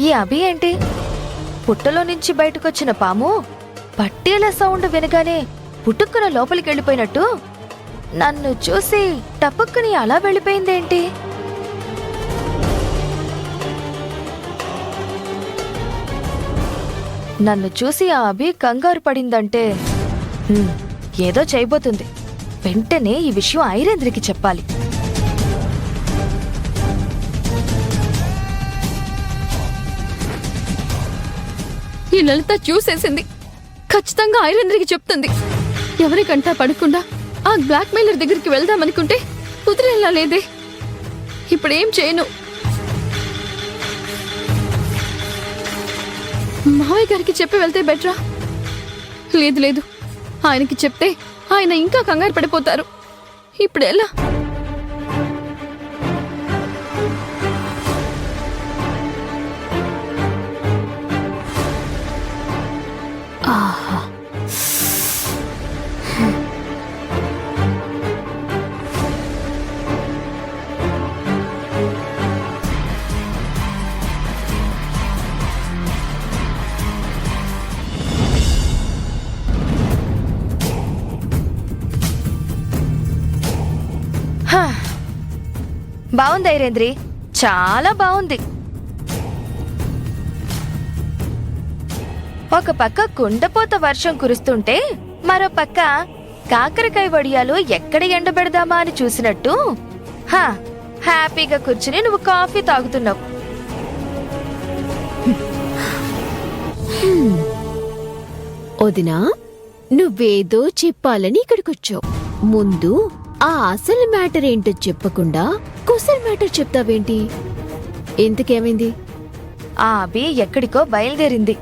ఈ అభి ఏంటి? పుట్టలో నుంచి బయటకొచ్చిన పాము పట్టేల సౌండ్ వినగానే పుట్టుక్కున లోపలికి వెళ్ళిపోయినట్టు నన్ను చూసి టపక్కుని అలా వెళ్ళిపోయిందేంటి? నన్ను చూసి ఆ అభి కంగారు పడిందంటే ఏదో చేయబోతుంది. వెంటనే ఈ విషయం ఐరేంద్రికి చెప్పాలి. ఈ లలిత చూసేసింది. ఖచ్చితంగా ఐరేంద్రికి చెప్తుంది. ఎవరికంటా పడకుండా ఆ బ్లాక్ మెయిలర్ దగ్గరికి వెళ్దామనుకుంటే కుదిరేలా లేదే. ఇప్పుడేం చేయను? మావయ్య గారికి చెప్పి వెళ్తే బెటరా? లేదు లేదు, ఆయనకి చెప్తే ఆయన ఇంకా కంగారు పడిపోతారు. ఇప్పుడు ఎలా? ఆహా, బాగుంది ఐరేంద్రి, చాలా బాగుంది. ఒక పక్క కుండపోత వర్షం కురుస్తుంటే మరో పక్క కాకరకాయ వడియాలు ఎక్కడ ఎండబెడదామా అని చూసినట్టు హ్యాపీగా కూర్చుని నువ్వు కాఫీ తాగుతున్నావు. వదినా, నువ్వేదో చెప్పాలని ఇక్కడికొచ్చావు. ముందు ఆ అసలు మ్యాటర్ ఏంటో చెప్పకుండా కుసల్ మ్యాటర్ చెప్తావేంటి? ఎందుకేమైంది? ఆ అభి ఎక్కడికో బయలుదేరింది.